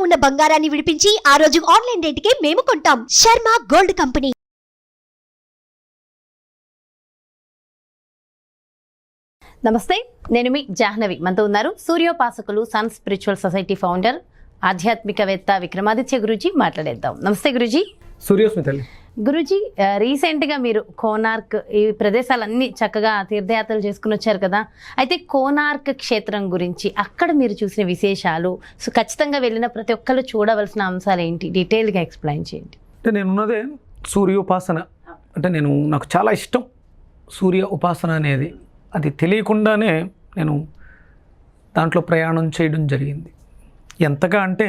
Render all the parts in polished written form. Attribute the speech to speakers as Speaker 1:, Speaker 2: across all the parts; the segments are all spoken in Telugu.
Speaker 1: ఉన్న బంగారాన్ని విడిపించి ఆ రోజు ఆన్లైన్ రేటుకే మేము కొంటాం. Sharma gold company.
Speaker 2: నమస్తే, నేను మీ జాహ్నవి. మనతో ఉన్నారు సూర్యోపాసకులు సన్ స్పిరిచువల్ సొసైటీ ఫౌండర్ ఆధ్యాత్మికవేత్త విక్రమాదిత్య గురూజీ. మాట్లాడేద్దాం. నమస్తే గురూజీ.
Speaker 3: సూర్యోస్మితల్లి.
Speaker 2: గురూజీ, రీసెంట్గా మీరు కోనార్క్ ఈ ప్రదేశాలన్నీ చక్కగా తీర్థయాత్రలు చేసుకుని వచ్చారు కదా. అయితే కోనార్క్ క్షేత్రం గురించి అక్కడ మీరు చూసిన విశేషాలు, ఖచ్చితంగా వెళ్ళిన ప్రతి ఒక్కరు చూడవలసిన అంశాలు ఏంటి, డీటెయిల్గా ఎక్స్ప్లెయిన్ చేయండి.
Speaker 3: అంటే నేనున్నదే సూర్యోపాసన. అంటే నాకు చాలా ఇష్టం సూర్య ఉపాసన అనేది. అది తెలియకుండానే నేను దాంట్లో ప్రయాణం చేయడం జరిగింది. ఎంతగా అంటే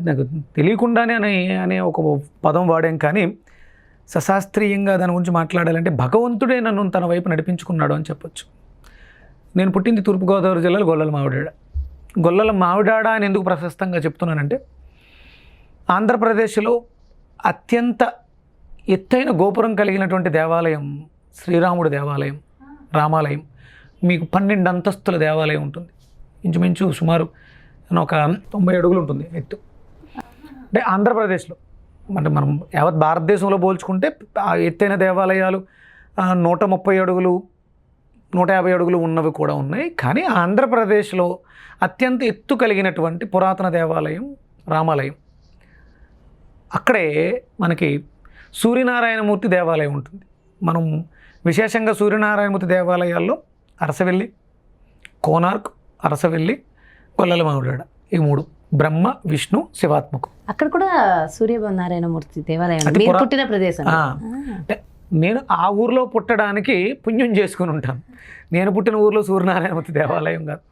Speaker 3: నాకు తెలియకుండానే అనే ఒక పదం వాడాం, కానీ సశాస్త్రీయంగా దాని గురించి మాట్లాడాలంటే భగవంతుడే నన్ను తన వైపు నడిపించుకున్నాడు అని చెప్పొచ్చు. నేను పుట్టింది తూర్పుగోదావరి జిల్లాలో గొల్లల మావిడాడ. గొల్లల మావిడాడ అని ఎందుకు ప్రశస్తంగా చెప్తున్నానంటే, ఆంధ్రప్రదేశ్లో అత్యంత ఎత్తైన గోపురం కలిగినటువంటి దేవాలయం శ్రీరాముడి దేవాలయం, రామాలయం. మీకు 12 అంతస్తుల దేవాలయం ఉంటుంది. ఇంచుమించు సుమారు ఒక 90 అడుగులు ఉంటుంది ఎత్తు. అంటే ఆంధ్రప్రదేశ్లో, అంటే మనం యావత్ భారతదేశంలో పోల్చుకుంటే ఎత్తైన దేవాలయాలు 130 అడుగులు 150 అడుగులు ఉన్నవి కూడా ఉన్నాయి. కానీ ఆంధ్రప్రదేశ్లో అత్యంత ఎత్తు కలిగినటువంటి పురాతన దేవాలయం రామాలయం. అక్కడే మనకి సూర్యనారాయణమూర్తి దేవాలయం ఉంటుంది. మనం విశేషంగా సూర్యనారాయణమూర్తి దేవాలయాల్లో అరసవెల్లి, కోనార్క్, అరసవెల్లి, గొల్లల మావిడాడ, ఈ 3 బ్రహ్మ విష్ణు శివాత్మకం.
Speaker 2: అక్కడ కూడా సూర్యనారాయణమూర్తి దేవాలయం మీరు పుట్టిన ప్రదేశం.
Speaker 3: అంటే నేను ఆ ఊర్లో పుట్టడానికి పుణ్యం చేసుకుని ఉంటాను. నేను పుట్టిన ఊర్లో సూర్యనారాయణమూర్తి దేవాలయం కాదు,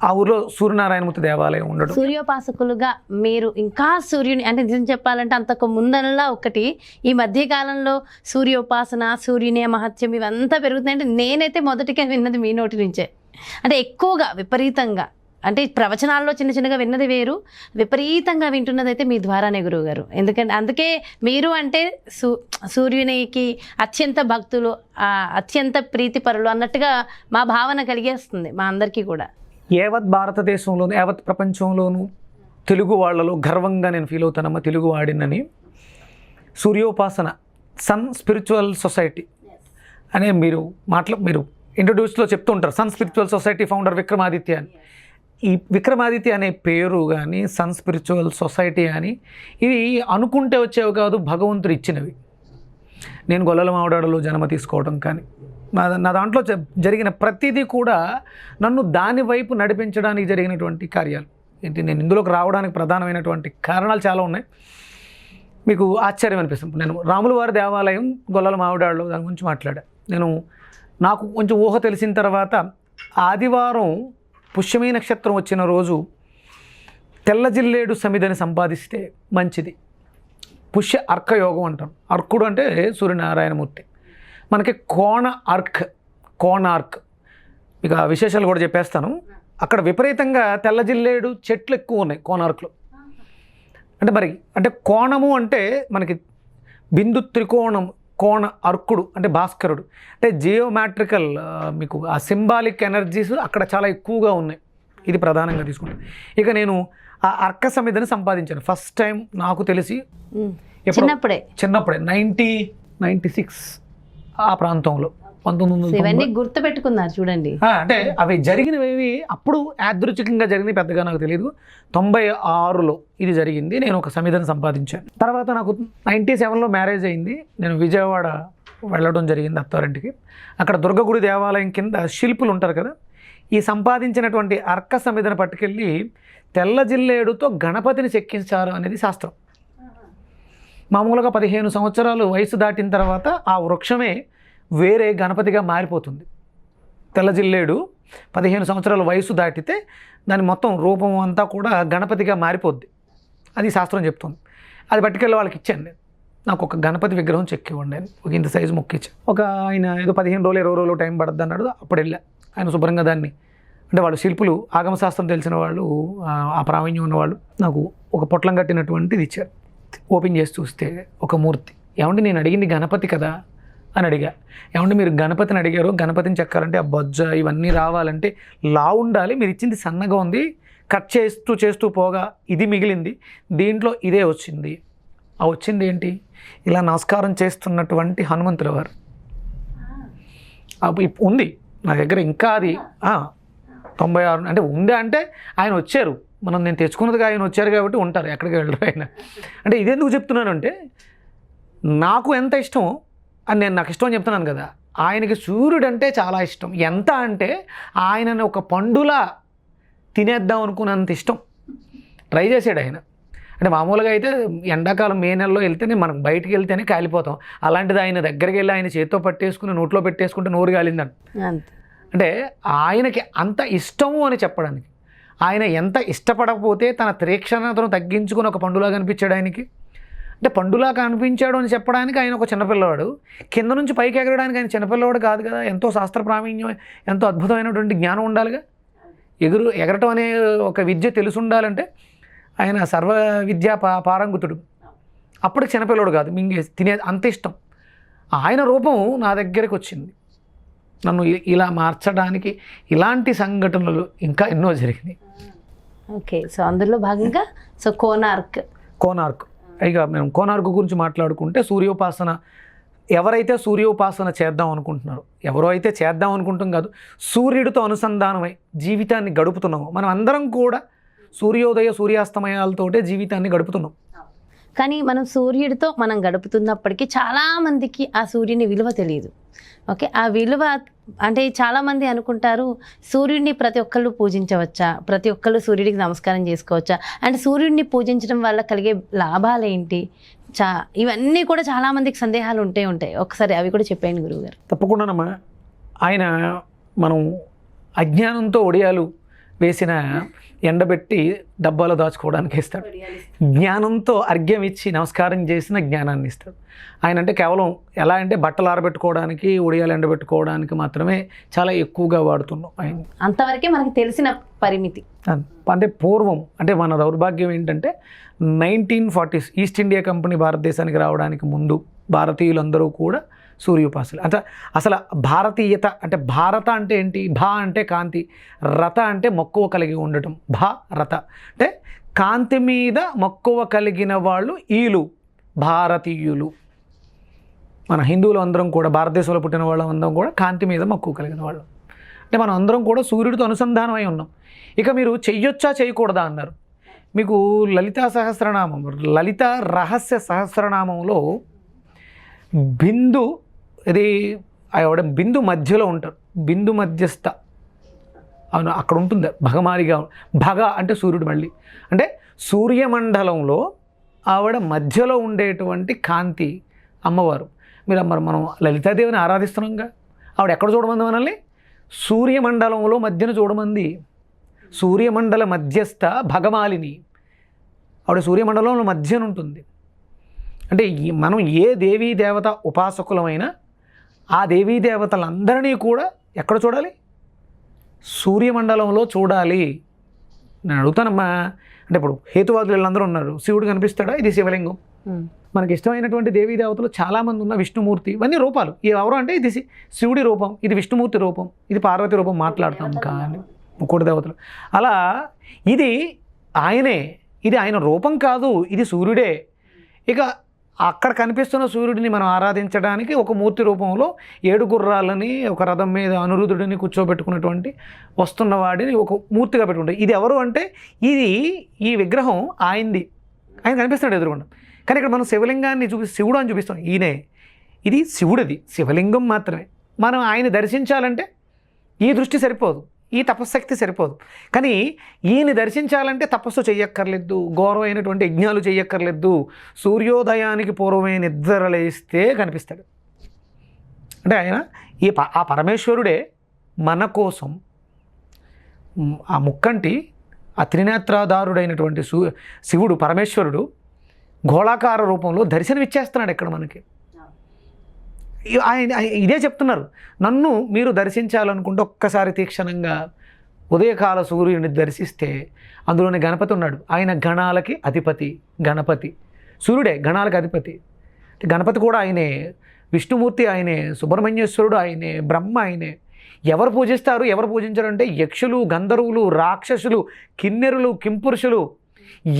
Speaker 3: ఆ ఊర్లో సూర్యనారాయణమూర్తి దేవాలయం ఉండడం.
Speaker 2: సూర్యోపాసకులుగా మీరు ఇంకా సూర్యుని, అంటే నిజం చెప్పాలంటే అంతకు ముందనలా ఒకటి ఈ మధ్యకాలంలో సూర్యోపాసన, సూర్యుని మహత్యం ఇవంతా పెరుగుతున్నాయంటే నేనైతే మొదటిగా విన్నది మీ నోటి నుంచే. అంటే ఎక్కువగా విపరీతంగా, అంటే ప్రవచనాల్లో చిన్న చిన్నగా విన్నది వేరు, విపరీతంగా వింటున్నది అయితే మీ ద్వారానే గురువుగారు. ఎందుకంటే అందుకే మీరు అంటే సూర్యునికి అత్యంత భక్తులు, అత్యంత ప్రీతిపరులు అన్నట్టుగా మా భావన కలిగేస్తుంది మా అందరికీ కూడా.
Speaker 3: యావత్ భారతదేశంలోను, యావత్ ప్రపంచంలోనూ తెలుగు వాళ్ళలో గర్వంగా నేను ఫీల్ అవుతానమ్మా, తెలుగు వాడినని. సూర్యోపాసన సన్ స్పిరిచువల్ సొసైటీ అనే మీరు మీరు ఇంట్రడ్యూస్లో చెప్తూ ఉంటారు. Sun Spiritual Society founder Vikramaditya అని. ఈ విక్రమాదిత్య అనే పేరు కానీ, సన్ స్పిరిచువల్ సొసైటీ కానీ, ఇవి అనుకుంటే వచ్చేవి కాదు, భగవంతుడు ఇచ్చినవి. నేను గొల్లల మావిడాడలో జన్మ తీసుకోవడం కానీ, నా దాంట్లో జరిగిన ప్రతిదీ కూడా నన్ను దాని వైపు నడిపించడానికి జరిగినటువంటి కార్యాలు ఏంటి. నేను ఇందులోకి రావడానికి ప్రధానమైనటువంటి కారణాలు చాలా ఉన్నాయి. మీకు ఆశ్చర్యం అనిపిస్తుంది. నేను రాముల వారి దేవాలయం గొల్లల మావిడాడలో దాని గురించి మాట్లాడాను. నాకు కొంచెం ఊహ తెలిసిన తర్వాత ఆదివారం పుష్యమీ నక్షత్రం వచ్చిన రోజు తెల్ల జిల్లేడు సమిదని సంపాదిస్తే మంచిది. పుష్య అర్క యోగం అంటాం. అర్కుడు అంటే సూర్యనారాయణమూర్తి. మనకి కోనార్క్ ఇక విశేషాలు కూడా చెప్పేస్తాను. అక్కడ విపరీతంగా తెల్ల జిల్లేడు చెట్లు ఎక్కువ ఉన్నాయి కోనార్క్లో. అంటే కోణము అంటే మనకి బిందు త్రికోణం, కోణ అర్కుడు అంటే భాస్కరుడు. అంటే జియోమెట్రికల్, మీకు ఆ సింబాలిక్ ఎనర్జీస్ అక్కడ చాలా ఎక్కువగా ఉన్నాయి. ఇది ప్రధానంగా తీసుకుంటాను. ఇక నేను ఆ అర్క సమితిని సంపాదించాను ఫస్ట్ టైం నాకు తెలిసి చిన్నప్పుడే 1996 ఆ ప్రాంతంలో. 1990
Speaker 2: గుర్తు పెట్టుకున్నారు చూడండి.
Speaker 3: అంటే అవి జరిగినవి అప్పుడు యాదృచ్ఛికంగా జరిగినవి, పెద్దగా నాకు తెలియదు. 96లో ఇది జరిగింది. నేను ఒక సమితిని సంపాదించాను. తర్వాత నాకు 97లో మ్యారేజ్ అయింది. నేను విజయవాడ వెళ్ళడం జరిగింది అత్తారింటికి. అక్కడ దుర్గగుడి దేవాలయం కింద శిల్పులు ఉంటారు కదా, ఈ సంపాదించినటువంటి అర్క సమితిని పట్టుకెళ్ళి తెల్ల జిల్లేడుతో గణపతిని చెక్కించారు అనేది శాస్త్రం. మామూలుగా 15 సంవత్సరాలు వయసు దాటిన తర్వాత ఆ వృక్షమే వేరే గణపతిగా మారిపోతుంది. తెల్ల జిల్లేడు 15 సంవత్సరాల వయసు దాటితే దాని మొత్తం రూపం అంతా కూడా గణపతిగా మారిపోద్ది. అది శాస్త్రం చెప్తుంది. అది పట్టుకెళ్ళి వాళ్ళకి ఇచ్చాను నేను. నాకు ఒక గణపతి విగ్రహం చెక్కివ్వండి అని, ఒక ఇంత సైజు మొక్కిచ్చాను. ఆయన ఏదో 15 రోజులు 20 రోజులు టైం పడుద్ది అన్నాడు. అప్పుడు వెళ్ళా. ఆయన శుభ్రంగా దాన్ని, అంటే వాళ్ళు శిల్పులు, ఆగమశాస్త్రం తెలిసిన వాళ్ళు, ఆ ప్రావీణ్యం ఉన్నవాళ్ళు నాకు ఒక పొట్లం కట్టినటువంటిది ఇచ్చారు. ఓపెన్ చేసి చూస్తే ఒక మూర్తి. ఏమంటే నేను అడిగింది గణపతి కదా అని అడిగా. ఏమంటే మీరు గణపతిని అడిగారు, గణపతిని చెక్కాలంటే ఆ బొజ్జ ఇవన్నీ రావాలంటే లా ఉండాలి, మీరు ఇచ్చింది సన్నగా ఉంది, కట్ చేస్తూ చేస్తూ పోగా ఇది మిగిలింది, దీంట్లో ఇదే వచ్చింది. ఆ వచ్చింది ఏంటి? ఇలా నమస్కారం చేస్తున్నటువంటి హనుమంతుల వారు ఉంది నా దగ్గర. ఇంకా అది 96 అంటే ఉంది అంటే ఆయన వచ్చారు, నేను తెచ్చుకున్నదిగా ఆయన వచ్చారు కాబట్టి ఉంటారు, ఎక్కడికి వెళ్ళరు ఆయన. అంటే ఇదెందుకు చెప్తున్నానంటే నాకు ఎంత ఇష్టమో అని నాకు ఇష్టం అని చెప్తున్నాను కదా, ఆయనకి సూర్యుడు అంటే చాలా ఇష్టం. ఎంత అంటే ఆయనని ఒక పండులా తినేద్దాం అనుకున్నంత ఇష్టం. ట్రై చేసాడు ఆయన. అంటే మామూలుగా అయితే ఎండాకాలం మే నెలలో వెళ్తేనే మనం బయటికి వెళ్తేనే కాలిపోతాం. అలాంటిది ఆయన దగ్గరికి వెళ్ళి ఆయన చేతితో పట్టేసుకుని నోట్లో పెట్టేసుకుంటే నోరు కాలిందంట. అంటే ఆయనకి అంత ఇష్టము అని చెప్పడానికి, ఆయన ఎంత ఇష్టపడకపోతే తన తీక్షణతను తగ్గించుకుని ఒక పండులా కనిపించాడు ఆయనకి. అంటే పండులా కనిపించాడు అని చెప్పడానికి ఆయన ఒక చిన్నపిల్లవాడు, కింద నుంచి పైకి ఎగరడానికి ఆయన చిన్నపిల్లవాడు కాదు కదా. ఎంతో శాస్త్ర ప్రావీణ్యం, ఎంతో అద్భుతమైనటువంటి జ్ఞానం ఉండాలిగా. ఎగరటం అనే ఒక విద్య తెలిసి ఉండాలంటే ఆయన సర్వ విద్యా పారంగుతుడు. అప్పటికి చిన్నపిల్లవాడు కాదు, తినే అంత ఇష్టం. ఆయన రూపం నా దగ్గరికి వచ్చింది, నన్ను ఇలా మార్చడానికి. ఇలాంటి సంఘటనలు ఇంకా ఎన్నో జరిగినాయి.
Speaker 2: ఓకే, సో అందులో భాగంగా కోనార్క్ ఇక మేము కోనార్క్ గురించి మాట్లాడుకుంటే, సూర్యోపాసన ఎవరైతే సూర్యోపాసన చేద్దాం అనుకుంటున్నారో, ఎవరో అయితే చేద్దాం అనుకుంటాం కాదు, సూర్యుడితో అనుసంధానమై జీవితాన్ని గడుపుతున్నాము. మనం అందరం కూడా సూర్యోదయ సూర్యాస్తమయాలతోటే జీవితాన్ని గడుపుతున్నాం. కానీ మనం సూర్యుడితో మనం గడుపుతున్నప్పటికీ చాలామందికి ఆ సూర్యుని విలువ తెలియదు. ఓకే, ఆ విలువ అంటే చాలామంది అనుకుంటారు సూర్యుడిని ప్రతి ఒక్కళ్ళు పూజించవచ్చా, ప్రతి ఒక్కళ్ళు సూర్యుడికి నమస్కారం చేసుకోవచ్చా, అంటే సూర్యుడిని పూజించడం వల్ల కలిగే లాభాలు ఏంటి, ఇవన్నీ కూడా చాలామందికి సందేహాలు ఉంటాయి. ఒకసారి అవి కూడా చెప్పండి గురువుగారు.
Speaker 3: తప్పకుండానమ్మా. ఆయన మనం అజ్ఞానంతో ఒడియాలు వేసిన ఎండబెట్టి డబ్బాలో దాచుకోవడానికి ఇస్తాడు, జ్ఞానంతో అర్ఘ్యం ఇచ్చి నమస్కారం చేసిన జ్ఞానాన్ని ఇస్తాడు. ఆయన అంటే కేవలం ఎలా అంటే బట్టలు ఆరబెట్టుకోవడానికి, ఒడియాలు ఎండబెట్టుకోవడానికి మాత్రమే చాలా ఎక్కువగా వాడుతున్నాం ఆయన.
Speaker 2: అంతవరకే మనకి తెలిసిన పరిమితి.
Speaker 3: అంటే పూర్వం, అంటే మన దౌర్భాగ్యం ఏంటంటే 1940s ఈస్ట్ ఇండియా కంపెనీ భారతదేశానికి రావడానికి ముందు భారతీయులందరూ కూడా సూర్యోపాసన. అంటే అసలు భారతీయత అంటే భారత అంటే ఏంటి? భా అంటే కాంతి, రత అంటే మక్కువ కలిగి ఉండటం. భారత అంటే కాంతి మీద మక్కువ కలిగిన వాళ్ళు ఈలు భారతీయులు. మన హిందువులు అందరం కూడా, భారతదేశంలో పుట్టిన వాళ్ళం అందరం కూడా కాంతి మీద మక్కువ కలిగిన వాళ్ళు. అంటే మనం అందరం కూడా సూర్యుడితో అనుసంధానమై ఉన్నాం. ఇక మీరు చెయ్యొచ్చా చేయకూడదా అన్నారు. మీకు లలితా సహస్రనామం, లలిత రహస్య సహస్రనామంలో బిందు, ఇది ఆవిడ బిందు మధ్యలో ఉంటారు, బిందు మధ్యస్థ, అవును అక్కడ ఉంటుంది భగమారిగా. భగ అంటే సూర్యుడు. మళ్ళీ అంటే సూర్యమండలంలో ఆవిడ మధ్యలో ఉండేటువంటి కాంతి అమ్మవారు. మీరు మనం లలితాదేవిని ఆరాధిస్తున్నాంగా, ఆవిడ ఎక్కడ చూడమంది మనల్ని? సూర్యమండలంలో మధ్యన చూడమంది. సూర్యమండల మధ్యస్థ భగమాలిని, ఆవిడ సూర్యమండలంలో మధ్యన ఉంటుంది. అంటే మనం ఏ దేవీ దేవత ఉపాసకులమైనా ఆ దేవీ దేవతలందరినీ కూడా ఎక్కడ చూడాలి? సూర్యమండలంలో చూడాలి. నేను అడుగుతానమ్మా, అంటే ఇప్పుడు హేతువాదులు వీళ్ళందరూ ఉన్నారు, శివుడు కనిపిస్తాడా? ఇది శివలింగం. మనకి ఇష్టమైనటువంటి దేవీ దేవతలు చాలామంది ఉన్న విష్ణుమూర్తి, ఇవన్నీ రూపాలు. ఎవరు అంటే ఇది శివుడి రూపం, ఇది విష్ణుమూర్తి రూపం, ఇది పార్వతి రూపం మాట్లాడతాం. కానీ ముక్కోటి దేవతలు అలా ఇది ఆయనే, ఇది ఆయన రూపం కాదు, ఇది సూర్యుడే. ఇక అక్కడ కనిపిస్తున్న సూర్యుడిని మనం ఆరాధించడానికి ఒక మూర్తి రూపంలో 7 గుర్రాలని ఒక రథం మీద అనిరుద్ధుడిని కూర్చోబెట్టుకున్నటువంటి వస్తున్న వాడిని ఒక మూర్తిగా పెట్టుకుంటారు. ఇది ఎవరు అంటే ఇది ఈ విగ్రహం ఆయనది, ఆయన కనిపిస్తున్నాడు ఎదురుకుండా. కానీ ఇక్కడ మనం శివలింగాన్ని శివుడు అని చూపిస్తాం. ఈయనే, ఇది శివుడిది, శివలింగం మాత్రమే. మనం ఆయన దర్శించాలంటే ఈ దృష్టి సరిపోదు, ఈ తపశక్తి సరిపోదు. కానీ ఈయన దర్శించాలంటే తపస్సు చెయ్యక్కర్లేదు, ఘోరమైనటువంటి యజ్ఞాలు చెయ్యక్కర్లేదు. సూర్యోదయానికి పూర్వమే నిద్రలేస్తే కనిపిస్తాడు. అంటే ఆయన ఆ పరమేశ్వరుడే మన కోసం ఆ ముక్కంటి, ఆ త్రినేత్రాధారుడైనటువంటి శివుడు పరమేశ్వరుడు గోళాకార రూపంలో దర్శనమిచ్చేస్తున్నాడు ఇక్కడ మనకి. ఆయన ఇదే చెప్తున్నారు, నన్ను మీరు దర్శించాలనుకుంటే ఒక్కసారి తీక్షణంగా ఉదయకాల సూర్యుని దర్శిస్తే అందులోనే గణపతి ఉన్నాడు. ఆయన గణాలకి అధిపతి, గణపతి సూర్యుడే గణాలకి అధిపతి. గణపతి కూడా ఆయనే, విష్ణుమూర్తి ఆయనే, సుబ్రహ్మణ్యేశ్వరుడు ఆయనే, బ్రహ్మ ఆయనే. ఎవరు పూజిస్తారు, ఎవరు పూజించరు అంటే యక్షులు, గంధర్వులు, రాక్షసులు, కిన్నెరులు, కింపురుషులు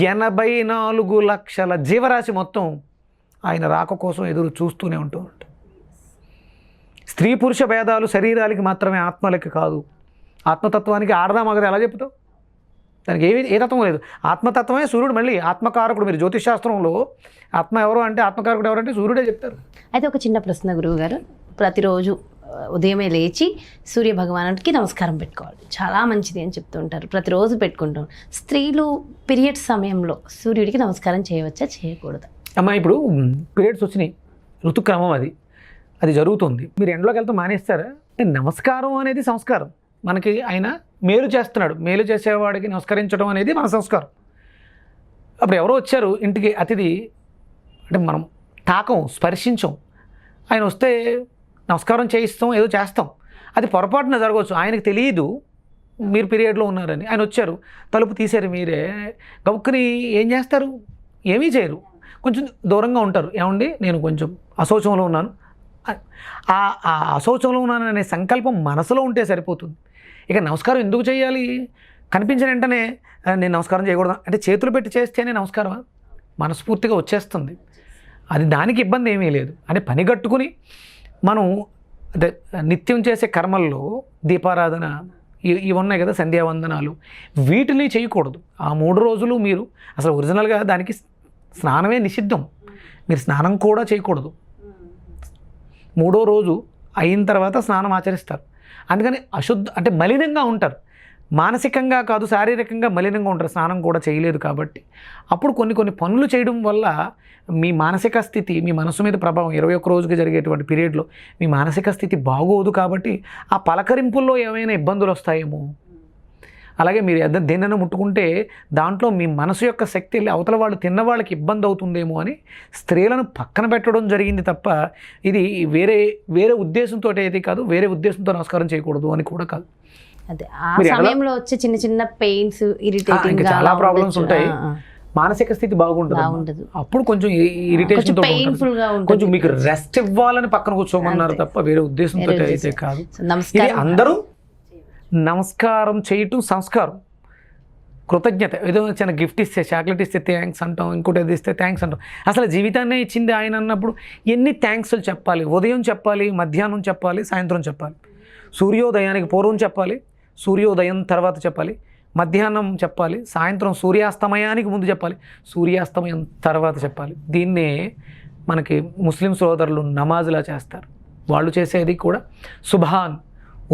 Speaker 3: 84 లక్షల జీవరాశి మొత్తం ఆయన రాక కోసం ఎదురు చూస్తూనే ఉంటూ ఉంటారు. స్త్రీ పురుష భేదాలు శరీరాలకి మాత్రమే, ఆత్మలకి కాదు. ఆత్మతత్వానికి ఆడదా మగదా ఎలా చెప్తావు? దానికి ఏ తత్వం లేదు. ఆత్మతత్వమే సూర్యుడు. మళ్ళీ ఆత్మకారకుడు. మీరు జ్యోతిషాస్త్రంలో ఆత్మ ఎవరు అంటే ఆత్మకారకుడు ఎవరంటే సూర్యుడే చెప్తారు.
Speaker 2: అయితే ఒక చిన్న ప్రశ్న గురువుగారు, ప్రతిరోజు ఉదయమే లేచి సూర్య భగవానుడికి నమస్కారం పెట్టుకోవాలి, చాలా మంచిది అని చెప్తూ ఉంటారు, ప్రతిరోజు పెట్టుకుంటాం. స్త్రీలు పీరియడ్స్ సమయంలో సూర్యుడికి నమస్కారం చేయవచ్చా, చేయకూడదా?
Speaker 3: అమ్మా, ఇప్పుడు పీరియడ్స్ వచ్చినాయి, ఋతుక్రమం అది జరుగుతుంది. మీరు ఎండలోకి వెళ్తే మానేస్తారా? నమస్కారం అనేది సంస్కారం. మనకి ఆయన మేలు చేస్తున్నాడు, మేలు చేసేవాడికి నమస్కరించడం అనేది మన సంస్కారం. అప్పుడు ఎవరో వచ్చారు ఇంటికి, అతిథి అంటే మనం తాకం, స్పర్శించం. ఆయన వస్తే నమస్కారం చేయిస్తాం, ఏదో చేస్తాం. అది పొరపాటున జరగవచ్చు. ఆయనకు తెలియదు మీరు పీరియడ్లో ఉన్నారని. ఆయన వచ్చారు, తలుపు తీశారు, మీరే గబుక్కుని ఏం చేస్తారు? ఏమీ చేయరు, కొంచెం దూరంగా ఉంటారు. ఏమండి నేను కొంచెం అశౌచంలో ఉన్నాను, ఆ అశౌచంలో ఉన్నాను అనే సంకల్పం మనసులో ఉంటే సరిపోతుంది. ఇక నమస్కారం ఎందుకు చేయాలి? కనిపించిన వెంటనే నేను నమస్కారం చేయకూడదు అంటే చేతులు పెట్టి చేస్తేనే నమస్కారం మనస్ఫూర్తిగా వచ్చేస్తుంది. అది దానికి ఇబ్బంది ఏమీ లేదు. అంటే పని కట్టుకుని మనం అదే నిత్యం చేసే కర్మల్లో దీపారాధన ఇవి ఉన్నాయి కదా, సంధ్యావందనాలు, వీటిని చేయకూడదు. ఆ 3 రోజులు మీరు అసలు ఒరిజినల్గా దానికి స్నానమే నిషిద్ధం. మీరు స్నానం కూడా చేయకూడదు. 3వ రోజు అయిన తర్వాత స్నానం ఆచరిస్తారు. అందుకని అంటే మలినంగా ఉంటారు, మానసికంగా కాదు శారీరకంగా మలినంగా ఉంటారు. స్నానం కూడా చేయలేదు కాబట్టి అప్పుడు కొన్ని పనులు చేయడం వల్ల మీ మానసిక స్థితి, మీ మనసు మీద ప్రభావం 21 రోజుకి జరిగేటువంటి పీరియడ్లో మీ మానసిక స్థితి బాగోదు. కాబట్టి ఆ పలకరింపుల్లో ఏమైనా ఇబ్బందులు వస్తాయేమో. అలాగే మీరు దేన్నైనా ముట్టుకుంటే దాంట్లో మీ మనసు యొక్క శక్తి వెళ్ళి అవతల వాళ్ళు తిన్న వాళ్ళకి ఇబ్బంది అవుతుందేమో అని స్త్రీలను పక్కన పెట్టడం జరిగింది తప్ప ఇది వేరే ఉద్దేశంతో అయితే కాదు, వేరే ఉద్దేశంతో నమస్కారం చేయకూడదు అని కూడా కాదు.
Speaker 2: అదే ఆ సమయంలో వచ్చే చిన్న చిన్న పెయిన్స్, ఇరిటేటింగ్,
Speaker 3: చాలా ప్రాబ్లమ్స్ ఉంటాయి. మానసిక స్థితి బాగుంటుంది, అప్పుడు కొంచెం ఇరిటేషన్, కొంచెం మీకు రెస్ట్ ఇవ్వాలని పక్కన కూర్చోమన్నారు తప్ప వేరే ఉద్దేశంతో అయితే కాదు. ఇది అందరూ నమస్కారం చేయటం సంస్కారం, కృతజ్ఞత. ఏదో చిన్న గిఫ్ట్ ఇస్తే, చాక్లెట్ ఇస్తే థ్యాంక్స్ అంటాం, ఇంకోటి అది ఇస్తే థ్యాంక్స్ అంటాం. అసలు జీవితాన్నే ఇచ్చింది ఆయన అన్నప్పుడు ఎన్ని థ్యాంక్స్లు చెప్పాలి? ఉదయం చెప్పాలి, మధ్యాహ్నం చెప్పాలి, సాయంత్రం చెప్పాలి. సూర్యోదయానికి పూర్వం చెప్పాలి, సూర్యోదయం తర్వాత చెప్పాలి, మధ్యాహ్నం చెప్పాలి, సాయంత్రం సూర్యాస్తమయానికి ముందు చెప్పాలి, సూర్యాస్తమయం తర్వాత చెప్పాలి. దీన్నే మనకి ముస్లిం సోదరులు నమాజ్లా చేస్తారు. వాళ్ళు చేసేది కూడా సుబ్హాన్,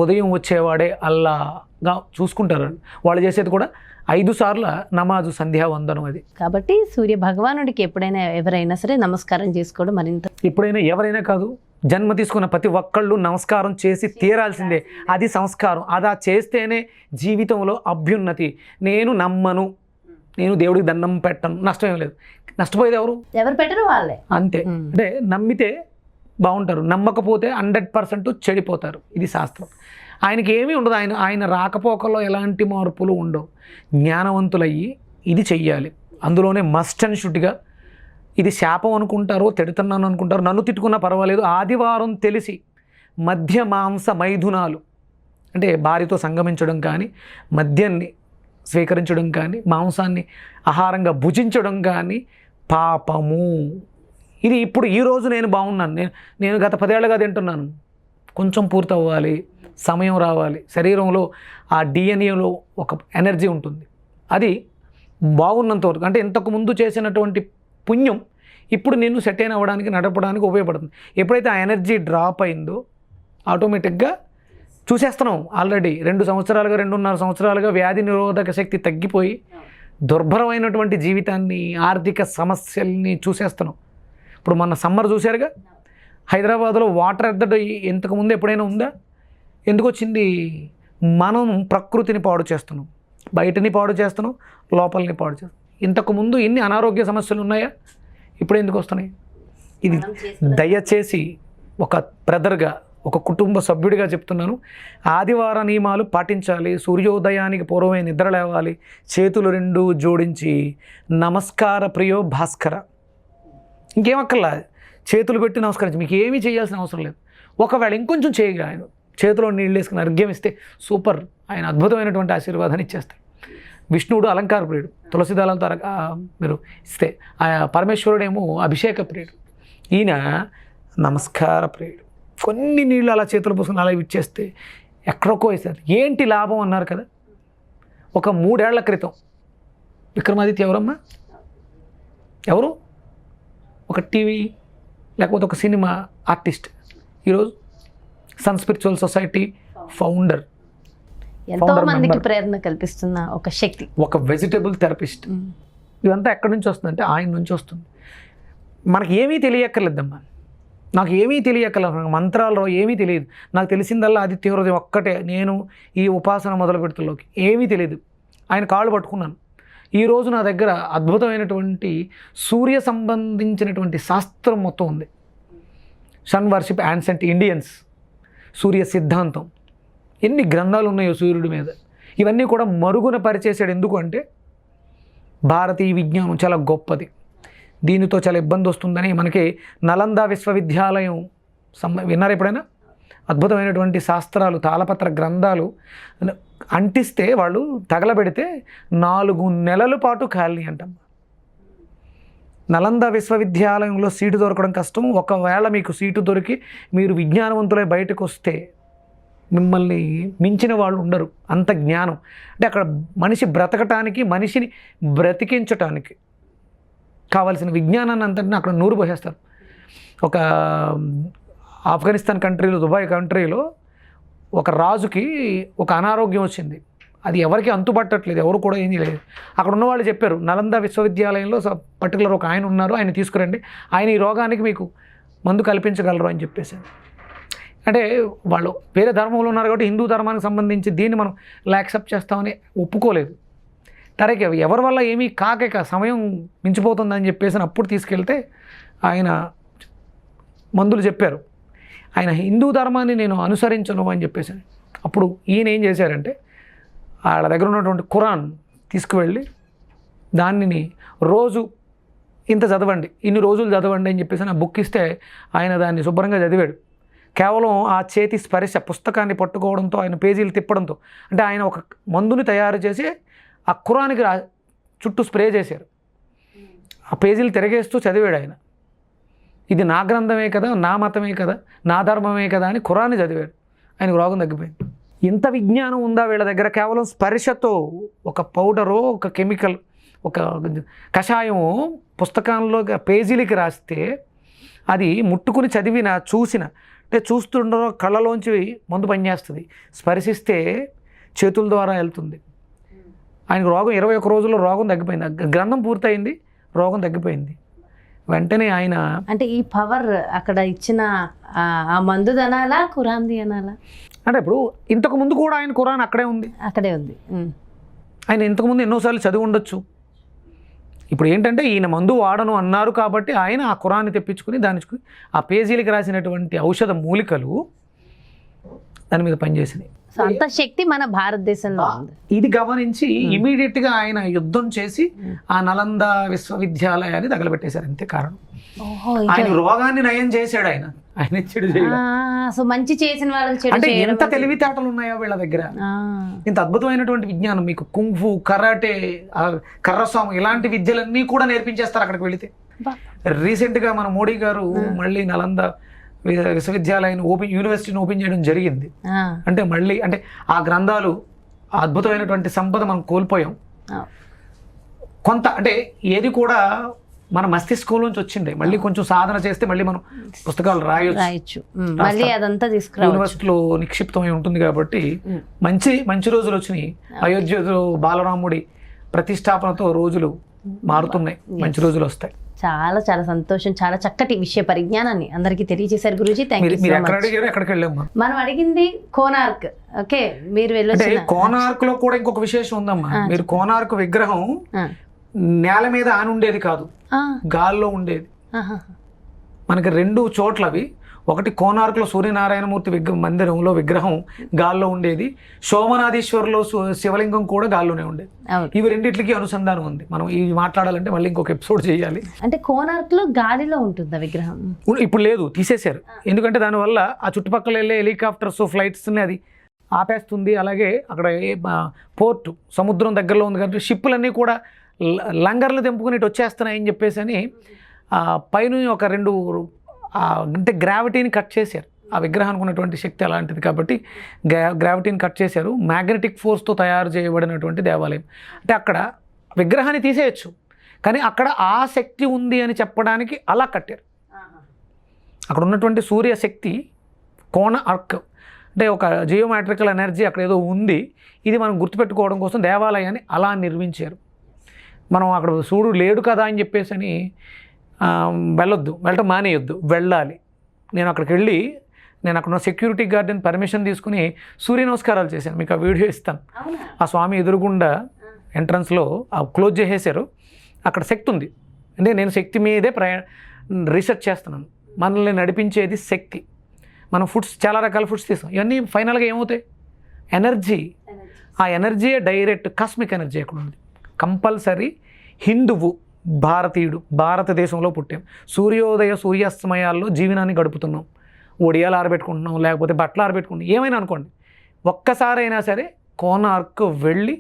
Speaker 3: ఉదయం వచ్చేవాడే అల్లాగా చూసుకుంటారు. వాళ్ళు చేసేది కూడా 5 సార్లు నమాజు, సంధ్యావందనం. అది కాబట్టి
Speaker 2: సూర్య భగవానుడికి ఎప్పుడైనా ఎవరైనా సరే నమస్కారం చేసుకోవడం మరింత,
Speaker 3: ఎప్పుడైనా ఎవరైనా కాదు, జన్మ తీసుకున్న ప్రతి ఒక్కళ్ళు నమస్కారం చేసి తీరాల్సిందే. అది సంస్కారం. అదా చేస్తేనే జీవితంలో అభ్యున్నతి. నేను నమ్మను, నేను దేవుడికి దండం పెట్టను, నష్టం ఏం లేదు. నష్టపోయేది ఎవరు
Speaker 2: పెట్టరు, వాళ్ళే.
Speaker 3: అంతే. అంటే నమ్మితే బాగుంటారు, నమ్మకపోతే 100% చెడిపోతారు. ఇది శాస్త్రం. ఆయనకి ఏమీ ఉండదు. ఆయన రాకపోకల్లో ఎలాంటి మార్పులు ఉండవు. జ్ఞానవంతులయ్యి ఇది చెయ్యాలి. అందులోనే మస్ట్ అండ్ షుడ్గా. ఇది శాపం అనుకుంటారో, తిడుతున్నాను అనుకుంటారో, నన్ను తిట్టుకున్నా పర్వాలేదు. ఆదివారం తెలిసి మధ్య మాంస మైథునాలు అంటే భార్యతో సంగమించడం కానీ, మద్యాన్ని స్వీకరించడం కానీ, మాంసాన్ని ఆహారంగా భుజించడం కానీ పాపము. ఇది ఇప్పుడు ఈరోజు నేను బాగున్నాను, నేను గత 10 ఏళ్ళుగా తింటున్నాను. కొంచెం పూర్తవ్వాలి, సమయం రావాలి. శరీరంలో ఆ డిఎన్ఏలో ఒక ఎనర్జీ ఉంటుంది, అది బాగున్నంత వరకు. అంటే ఇంతకుముందు చేసినటువంటి పుణ్యం ఇప్పుడు నేను సెట్ అయిన అవ్వడానికి, నడపడానికి ఉపయోగపడుతుంది. ఎప్పుడైతే ఆ ఎనర్జీ డ్రాప్ అయిందో ఆటోమేటిక్గా చూసేస్తున్నాం. ఆల్రెడీ 2 సంవత్సరాలుగా, 2.5 సంవత్సరాలుగా వ్యాధి నిరోధక శక్తి తగ్గిపోయి దుర్భరమైనటువంటి జీవితాన్ని, ఆర్థిక సమస్యల్ని చూసేస్తున్నాం. ఇప్పుడు మొన్న సమ్మర్ చూశారుగా, హైదరాబాద్లో వాటర్ ఎద్దడి ఇంతకుముందు ఎప్పుడైనా ఉందా? ఎందుకు వచ్చింది? మనం ప్రకృతిని పాడు చేస్తున్నాం, బయటని పాడు చేస్తున్నాం, లోపలిని పాడు చేస్తున్నాం. ఇంతకుముందు ఇన్ని అనారోగ్య సమస్యలు ఉన్నాయా? ఇప్పుడు ఎందుకు వస్తున్నాయి? ఇది దయచేసి ఒక బ్రదర్గా, ఒక కుటుంబ సభ్యుడిగా చెప్తున్నాను. ఆదివార నియమాలు పాటించాలి. సూర్యోదయానికి పూర్వమే నిద్ర లేవాలి. చేతులు 2 జోడించి నమస్కార ప్రియో భాస్కర, ఇంకేమక్కర్లా, చేతులు పెట్టి నమస్కరించి, మీకు ఏమీ చేయాల్సిన అవసరం లేదు. ఒకవేళ ఇంకొంచెం చేయగా ఆయన చేతిలో నీళ్ళు వేసుకుని అర్ఘ్యం ఇస్తే సూపర్, ఆయన అద్భుతమైనటువంటి ఆశీర్వాదాన్ని ఇచ్చేస్తాడు. విష్ణువుడు అలంకార ప్రియుడు, తులసి దళాలతో మీరు ఇస్తే, ఆ పరమేశ్వరుడేమో అభిషేక ప్రియుడు, ఈయన నమస్కార ప్రియుడు. కొన్ని నీళ్ళు అలా చేతులు పోసుకుని అలా ఇచ్చేస్తే ఎక్కడికో వేస్తారు. ఏంటి లాభం అన్నారు కదా. ఒక 3 ఏళ్ల క్రితం విక్రమాదిత్య ఎవరమ్మా, ఎవరు, ఒక టీవీ లేకపోతే ఒక సినిమా ఆర్టిస్ట్, ఈరోజు సన్ స్పిరిచువల్ సొసైటీ ఫౌండర్,
Speaker 2: ఎంతో మందికి ప్రేరణ కల్పిస్తున్న ఒక శక్తి,
Speaker 3: ఒక వెజిటబుల్ థెరపిస్ట్. ఇదంతా ఎక్కడి నుంచి వస్తుందంటే ఆయన నుంచి వస్తుంది. మనకి ఏమీ తెలియక్కర్లేదమ్మా, నాకు ఏమీ తెలియక్కర్లేదు, నాకు మంత్రాలు ఏమీ తెలియదు. నాకు తెలిసిందల్లా ఆదిత్య హృదయం ఒక్కటే. నేను ఈ ఉపాసన మొదలు పెడుతుల్లోకి ఏమీ తెలియదు. ఆయన కాళ్ళు పట్టుకున్నాను. ఈరోజు నా దగ్గర అద్భుతమైనటువంటి సూర్య సంబంధించినటువంటి శాస్త్రం మొత్తం ఉంది. సన్ వర్షిప్ యాన్సెంట్ ఇండియన్స్, సూర్య సిద్ధాంతం, ఎన్ని గ్రంథాలు ఉన్నాయో సూర్యుడి మీద, ఇవన్నీ కూడా మరుగున పరిచేసాడు. ఎందుకు అంటే భారతీయ విజ్ఞానం చాలా గొప్పది, దీనితో చాలా ఇబ్బంది వస్తుందని మనకి నలంద విశ్వవిద్యాలయం విన్నారు ఎప్పుడైనా? అద్భుతమైనటువంటి శాస్త్రాలు, తాళపత్ర గ్రంథాలు అంటిస్తే వాళ్ళు తగలబెడితే 4 నెలల పాటు ఖాళీ అంటాం. నలంద విశ్వవిద్యాలయంలో సీటు దొరకడం కష్టం. ఒకవేళ మీకు సీటు దొరికి మీరు విజ్ఞానవంతులై బయటకు వస్తే మిమ్మల్ని మించిన వాళ్ళు ఉండరు, అంత జ్ఞానం. అంటే అక్కడ మనిషి బ్రతకటానికి, మనిషిని బ్రతికించటానికి కావాల్సిన విజ్ఞానాన్ని అంతటిని అక్కడ నూరు పోసేస్తారు. ఒక ఆఫ్ఘనిస్తాన్ కంట్రీలో, దుబాయ్ కంట్రీలో ఒక రాజుకి ఒక అనారోగ్యం వచ్చింది. అది ఎవరికి అంతుపట్టట్లేదు, ఎవరు కూడా ఏం చేయలేదు. అక్కడ ఉన్న వాళ్ళు చెప్పారు, నలంద విశ్వవిద్యాలయంలో పర్టికులర్ ఒక ఆయన ఉన్నారు, ఆయన తీసుకురండి, ఆయన ఈ రోగానికి మీకు మందు కల్పించగలరు అని చెప్పేసారు. అంటే వాళ్ళు వేరే ధర్మంలో ఉన్నారు కాబట్టి హిందూ ధర్మానికి సంబంధించి దీన్ని మనం యాక్సెప్ట్ చేస్తామని ఒప్పుకోలేదు. తరకే ఎవరి వల్ల ఏమీ కాక సమయం మించిపోతుందని చెప్పేసి అప్పుడు తీసుకెళ్తే ఆయన మందులు చెప్పారు. ఆయన హిందూ ధర్మాన్ని నేను అనుసరించను అని చెప్పేసి అప్పుడు ఈయన ఏం చేశారంటే వాళ్ళ దగ్గర ఉన్నటువంటి ఖురాన్ తీసుకువెళ్ళి దానిని రోజు ఇంత చదవండి, ఇన్ని రోజులు చదవండి అని చెప్పేసి నా బుక్ ఇస్తే ఆయన దాన్ని శుభ్రంగా చదివాడు. కేవలం ఆ చేతి స్పర్శ, పుస్తకాన్ని పట్టుకోవడంతో, ఆయన పేజీలు తిప్పడంతో, అంటే ఆయన ఒక మందుని తయారు చేసి ఆ ఖురాన్కి చుట్టూ స్ప్రే చేశారు. ఆ పేజీలు తిరగేస్తూ చదివాడు ఆయన. ఇది నా గ్రంథమే కదా, నా మతమే కదా, నా ధర్మమే కదా అని ఖురాన్ని చదివాడు. ఆయనకు రోగం తగ్గిపోయింది. ఇంత విజ్ఞానం ఉందా వీళ్ళ దగ్గర? కేవలం స్పర్శతో ఒక పౌడరో, ఒక కెమికల్, ఒక కషాయము పుస్తకంలో పేజీలకి రాస్తే అది ముట్టుకుని చదివిన, చూసిన, అంటే చూస్తుండో కళ్ళలోంచి మందు పనిచేస్తుంది, స్పర్శిస్తే చేతుల ద్వారా వెళ్తుంది. ఆయనకు రోగం 21 రోజుల్లో రోగం తగ్గిపోయింది. గ్రంథం పూర్తయింది, రోగం తగ్గిపోయింది. వెంటనే ఆయన,
Speaker 2: అంటే ఈ పవర్ అక్కడ ఇచ్చిన ఆ మందు అనాలా, ఖురాన్ది అనాలా?
Speaker 3: అంటే ఇప్పుడు ఇంతకు ముందు కూడా ఆయన ఖురాన్ అక్కడే ఉంది,
Speaker 2: అక్కడే ఉంది.
Speaker 3: ఆయన ఇంతకుముందు ఎన్నోసార్లు చదివి ఉండొచ్చు. ఇప్పుడు ఏంటంటే ఈయన మందు వాడను అన్నారు కాబట్టి ఆయన ఆ ఖురాన్ని తెప్పించుకుని దానికి ఆ పేజీలకి రాసినటువంటి ఔషధ మూలికలు దాని మీద పనిచేసినాయి.
Speaker 2: సో అంత శక్తి మన భారతదేశంలో ఉంది.
Speaker 3: ఇది గమనించి ఇమీడియట్గా ఆయన యుద్ధం చేసి ఆ నలంద విశ్వవిద్యాలయాన్ని తగలబెట్టేశారు. అంతే కారణం. ఆయన రోగాన్ని నయం చేశాడు ఆయన, ఆయన చెడు చేయలేదు.
Speaker 2: సో మంచి చేసిన వాళ్ళకి చెడు
Speaker 3: అంటే
Speaker 2: చేయడం.
Speaker 3: ఎంత తెలివితేటలు ఉన్నాయో వీళ్ళ దగ్గర, ఇంత అద్భుతమైనటువంటి విజ్ఞానం. మీకు కుంఫు, కరాటే, కర్రస్వామి ఇలాంటి విద్యలన్నీ కూడా నేర్పించేస్తారు అక్కడికి వెళితే. రీసెంట్గా మన మోడీ గారు మళ్ళీ నలంద విశ్వవిద్యాలయాన్ని యూనివర్సిటీని ఓపెన్ చేయడం జరిగింది. అంటే మళ్ళీ అంటే ఆ గ్రంథాలు, ఆ అద్భుతమైనటువంటి సంపద మనం కోల్పోయాం. కొంత అంటే ఏది కూడా మన మస్తిష్కం నుంచి వచ్చిండే, మళ్ళీ కొంచెం సాధన చేస్తే మళ్ళీ మనం పుస్తకాలు రాయొచ్చు.
Speaker 2: మళ్ళీ అదంతా తీసుకురా
Speaker 3: యూనివర్సిటీలో నిక్షిప్తమై ఉంటుంది కాబట్టి మంచి రోజులు వచ్చినాయి. అయోధ్యలో బాలరాముడి ప్రతిష్టాపనతో రోజులు మారుతున్నాయి, మంచి రోజులు వస్తాయి.
Speaker 2: చాలా చాలా సంతోషం. చాలా చక్కటి విషయ పరిజ్ఞానాన్ని అందరికీ తెలియజేశారు Guruji. Thank you so much.
Speaker 3: ఎక్కడికి వెళ్ళాము
Speaker 2: మనం అడిగింది కోనార్క్. ఓకే, మీరు వెళ్ళొచ్చు.
Speaker 3: కోనార్క్ లో కూడా ఇంకొక విశేషం ఉందమ్మా. మీరు కోనార్క్ విగ్రహం నేల మీద ఆని ఉండేది కాదు, గాల్లో ఉండేది. మనకి 2 చోట్లవి. ఒకటి కోనార్క్లో సూర్యనారాయణమూర్తి మందిరంలో విగ్రహం గాల్లో ఉండేది, సోమనాథేశ్వర్లో శివలింగం కూడా గాల్లోనే ఉండేది. ఇవి రెండిట్లకి అనుసంధానం ఉంది. మనం ఇవి మాట్లాడాలంటే మళ్ళీ ఇంకొక ఎపిసోడ్ చేయాలి.
Speaker 2: అంటే కోనార్క్ లో గాలిలో ఉంటుందా విగ్రహం?
Speaker 3: ఇప్పుడు లేదు, తీసేశారు. ఎందుకంటే దానివల్ల ఆ చుట్టుపక్కల వెళ్ళే హెలికాప్టర్స్ ఫ్లైట్స్ని అది ఆపేస్తుంది. అలాగే అక్కడ పోర్టు సముద్రం దగ్గరలో ఉంది కాబట్టి షిప్పులన్నీ కూడా లంగర్లు తెంపుకుని ఇటు వచ్చేస్తున్నాయని చెప్పేసి అని పైన ఒక 2 అంటే గ్రావిటీని కట్ చేశారు. ఆ విగ్రహానికి ఉన్నటువంటి శక్తి అలాంటిది కాబట్టి గ్రావిటీని కట్ చేశారు. మ్యాగ్నెటిక్ ఫోర్స్తో తయారు చేయబడినటువంటి దేవాలయం. అంటే అక్కడ విగ్రహాన్ని తీసేయచ్చు, కానీ అక్కడ ఆ శక్తి ఉంది అని చెప్పడానికి అలా కట్టారు. అక్కడ ఉన్నటువంటి సూర్యశక్తి కోణ ఆర్క్ అంటే ఒక జియోమెట్రికల్ ఎనర్జీ అక్కడ ఏదో ఉంది, ఇది మనం గుర్తుపెట్టుకోవడం కోసం దేవాలయాన్ని అలా నిర్మించారు. మనం అక్కడ సూర్యుడు లేడు కదా అని చెప్పేసి అని వెళ్ళటం మానేయొద్దు, వెళ్ళాలి. నేను అక్కడికి వెళ్ళి నేను అక్కడ ఉన్న సెక్యూరిటీ గార్డెన్ పర్మిషన్ తీసుకుని సూర్య నమస్కారాలు చేశాను. మీకు ఆ వీడియో ఇస్తాను. ఆ స్వామి ఎదురుగుండా ఎంట్రన్స్లో క్లోజ్ చేసేసారు. అక్కడ శక్తి ఉంది. అంటే నేను శక్తి మీదే రీసెర్చ్ చేస్తున్నాను. మనల్ని నడిపించేది శక్తి. మనం ఫుడ్స్ చాలా రకాల ఫుడ్స్ తీస్తాం, ఇవన్నీ ఫైనల్గా ఏమవుతాయి? ఎనర్జీ. ఆ ఎనర్జీయే డైరెక్ట్ కాస్మిక్ ఎనర్జీ అక్కడ ఉంది. కంపల్సరీ హిందువు, భారతీయుడు, భారతదేశంలో పుట్టాం. సూర్యాస్తమయాల్లో జీవనాన్ని గడుపుతున్నాం. ఒడియాలు ఆరబెట్టుకుంటున్నాం, లేకపోతే బట్టలు ఆరబెట్టుకుంటున్నాం, ఏమైనా అనుకోండి. ఒక్కసారైనా సరే కోనార్క్ వెళ్ళి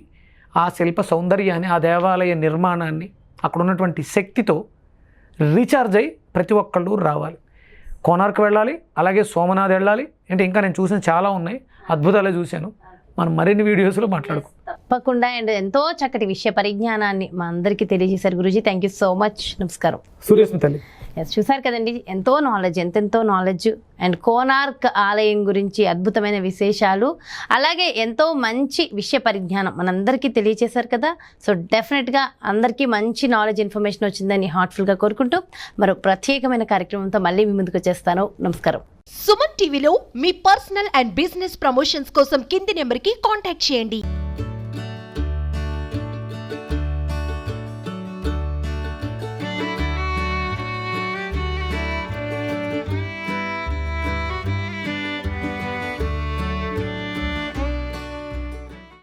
Speaker 3: ఆ శిల్ప సౌందర్యాన్ని, ఆ దేవాలయ నిర్మాణాన్ని, అక్కడ ఉన్నటువంటి శక్తితో రీఛార్జ్ అయ్యి ప్రతి ఒక్కళ్ళు రావాలి. కోనార్క్ వెళ్ళాలి, అలాగే సోమనాథ్ వెళ్ళాలి. అంటే ఇంకా నేను చూసిన చాలా ఉన్నాయి, అద్భుతాలే చూశాను. మనం మరిన్ని వీడియోస్లో మాట్లాడుకుంటాం
Speaker 2: తప్పకుండా. అండ్ ఎంతో చక్కటి విషయ పరిజ్ఞానాన్ని మా అందరికీ తెలియజేశారు Guruji. Thank you so much. నమస్కారం.
Speaker 3: సూర్యస్మి తల్లి.
Speaker 2: చూసారు కదండి, ఎంతో నాలెడ్జ్, ఎంతెంతో నాలెడ్జ్. అండ్ కోనార్క్ ఆలయం గురించి అద్భుతమైన విశేషాలు, అలాగే ఎంతో మంచి విషయ పరిజ్ఞానం మనందరికీ తెలియజేశారు కదా. సో డెఫినెట్గా అందరికీ మంచి నాలెడ్జ్, ఇన్ఫర్మేషన్ వచ్చిందని హార్ట్ఫుల్గా కోరుకుంటూ మరో ప్రత్యేకమైన కార్యక్రమంతో మళ్ళీ మీ ముందుకు వచ్చేస్తాను. నమస్కారం.
Speaker 1: సుమన్ టీవీలో మీ పర్సనల్ అండ్ బిజినెస్ ప్రమోషన్స్ కోసం కింది నెంబర్కి కాంటాక్ట్ చేయండి.